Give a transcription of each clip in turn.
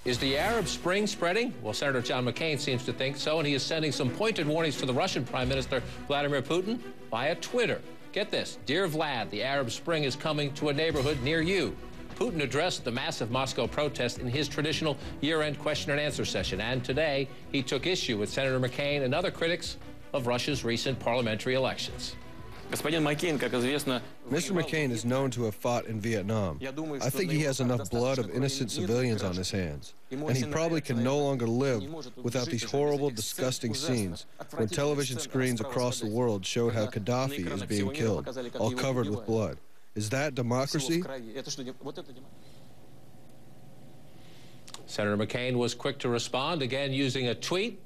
Is the Arab Spring spreading? Well, Senator John McCain seems to think so, and he is sending some pointed warnings to the Russian Prime Minister Vladimir Putin via Twitter. Get this, Dear Vlad, the Arab Spring is coming to a neighborhood near you. Putin addressed the massive Moscow protest in his traditional year-end question and answer session, and today he took issue with Senator McCain and other critics of Russia's recent parliamentary elections. Mr. McCain is known to have fought in Vietnam. I think he has enough blood of innocent civilians on his hands, and he probably can no longer live without these horrible, disgusting scenes when television screens across the world showed how Gaddafi is being killed, all covered with blood. Is that democracy? Senator McCain was quick to respond, again using a tweet.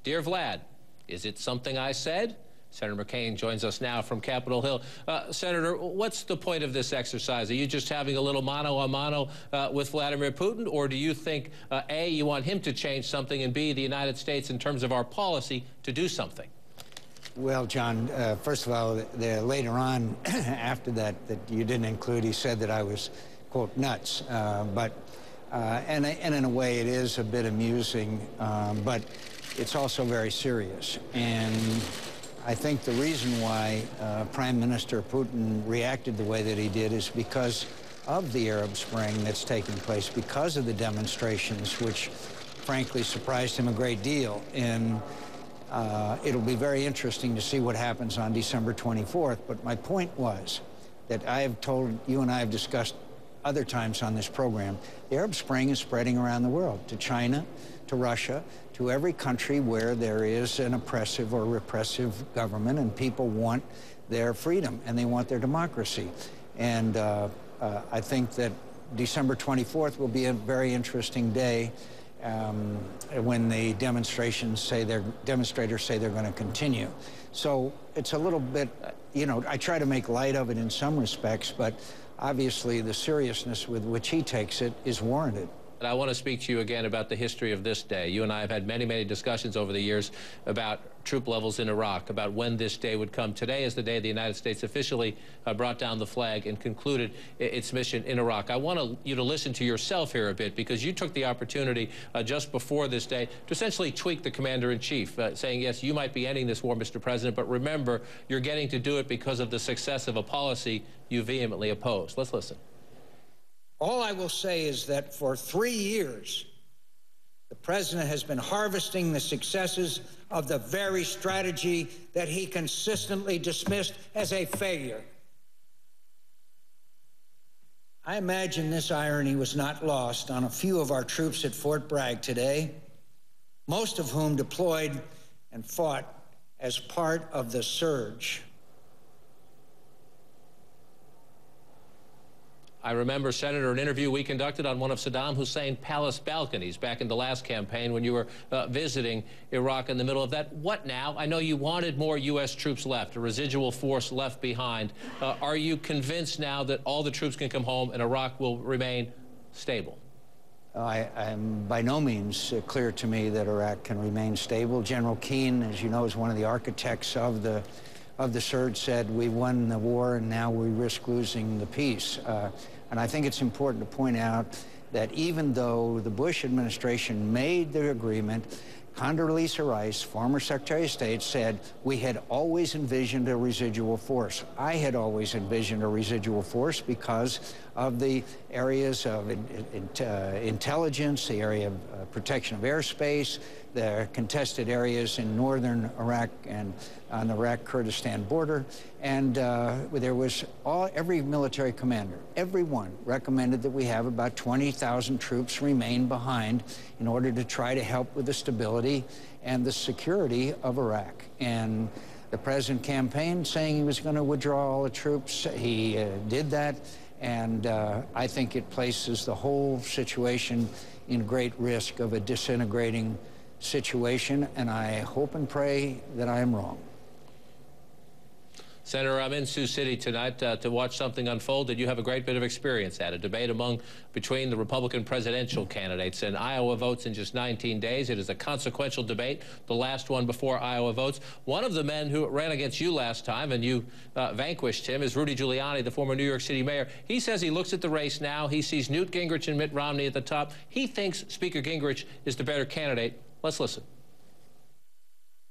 Dear Vlad, is it something I said? Senator McCain joins us now from Capitol Hill. Senator, what's the point of this exercise? Are you just having a little mano-a-mano with Vladimir Putin, or do you think, A, you want him to change something, and B, the United States, in terms of our policy, to do something? Well, John, first of all, later on, after that you didn't include, he said that I was, quote, nuts. And in a way, it is a bit amusing, but it's also very serious. And I think the reason why Prime Minister Putin reacted the way that he did is because of the Arab Spring that's taking place, because of the demonstrations, which frankly surprised him a great deal. And it'll be very interesting to see what happens on December 24th. But my point was that I have told you, and I have discussed other times on this program, the Arab Spring is spreading around the world, to China, to Russia, to every country where there is an oppressive or repressive government, and people want their freedom and they want their democracy. And I think that December 24th will be a very interesting day when the demonstrators say they're going to continue. So it's a little bit, you know, I try to make light of it in some respects, but obviously the seriousness with which he takes it is warranted. And I want to speak to you again about the history of this day. You and I have had many, many discussions over the years about troop levels in Iraq, about when this day would come. Today is the day the United States officially brought down the flag and concluded its mission in Iraq. I want you to listen to yourself here a bit, because you took the opportunity just before this day to essentially tweak the commander-in-chief, saying, yes, you might be ending this war, Mr. President, but remember, you're getting to do it because of the success of a policy you vehemently oppose. Let's listen. All I will say is that for 3 years, the president has been harvesting the successes of the very strategy that he consistently dismissed as a failure. I imagine this irony was not lost on a few of our troops at Fort Bragg today, most of whom deployed and fought as part of the surge. I remember, Senator, an interview we conducted on one of Saddam Hussein's palace balconies back in the last campaign when you were visiting Iraq in the middle of that. What now? I know you wanted more U.S. troops left, a residual force left behind. Are you convinced now that all the troops can come home and Iraq will remain stable? I'm by no means clear to me that Iraq can remain stable. General Keane, as you know, is one of the architects of the surge, said we won the war and now we risk losing the peace. And I think it's important to point out that even though the Bush administration made the agreement, Condoleezza Rice, former Secretary of State, said we had always envisioned a residual force. I had always envisioned a residual force because of the areas of intelligence, the area of protection of airspace, the contested areas in northern Iraq and on the Iraq-Kurdistan border. And there was every military commander, everyone recommended that we have about 20,000 troops remain behind in order to try to help with the stability and the security of Iraq. And the president campaigned saying he was going to withdraw all the troops. He did that. And I think it places the whole situation in great risk of a disintegrating situation, and I hope and pray that I am wrong. Senator, I'm in Sioux City tonight to watch something unfold that you have a great bit of experience at, a debate between the Republican presidential candidates. And Iowa votes in just 19 days. It is a consequential debate, the last one before Iowa votes. One of the men who ran against you last time, and you vanquished him, is Rudy Giuliani, the former New York City mayor. He says he looks at the race now. He sees Newt Gingrich and Mitt Romney at the top. He thinks Speaker Gingrich is the better candidate. Let's listen.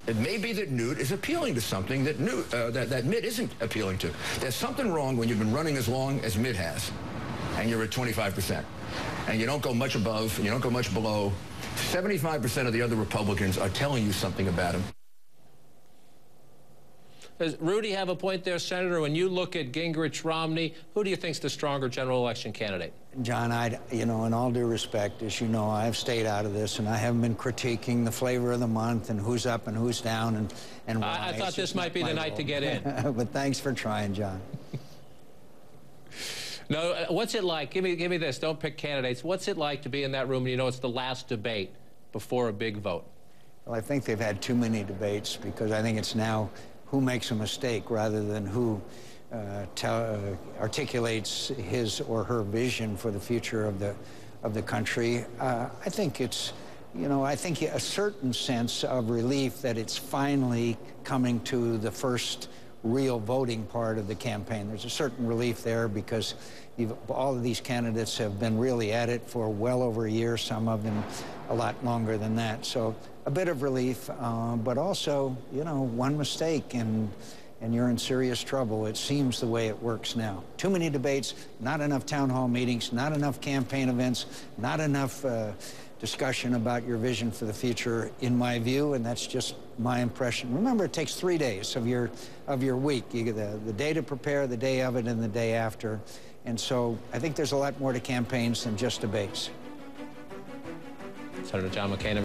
It may be that Newt is appealing to something that Mitt isn't appealing to. There's something wrong when you've been running as long as Mitt has, and you're at 25%, and you don't go much above, and you don't go much below. 75% of the other Republicans are telling you something about him. Does Rudy have a point there, Senator? When you look at Gingrich, Romney, who do you think's the stronger general election candidate? John, in all due respect, as you know, I've stayed out of this, and I haven't been critiquing the flavor of the month and who's up and who's down and why. I thought this might be the night to get in. But thanks for trying, John. No, what's it like? Give me this. Don't pick candidates. What's it like to be in that room and you know it's the last debate before a big vote? Well, I think they've had too many debates, because I think it's now who makes a mistake rather than who articulates his or her vision for the future of the country. I think it's, I think a certain sense of relief that it's finally coming to the first real voting part of the campaign. There's a certain relief there, because all of these candidates have been really at it for well over a year, some of them a lot longer than that. So a bit of relief, but also, one mistake and you're in serious trouble. It seems the way it works now. Too many debates, not enough town hall meetings, not enough campaign events, not enough discussion about your vision for the future, in my view, and that's just my impression. Remember, it takes 3 days of your week. You get the day to prepare, the day of it, and the day after. And so I think there's a lot more to campaigns than just debates. Senator John McCain.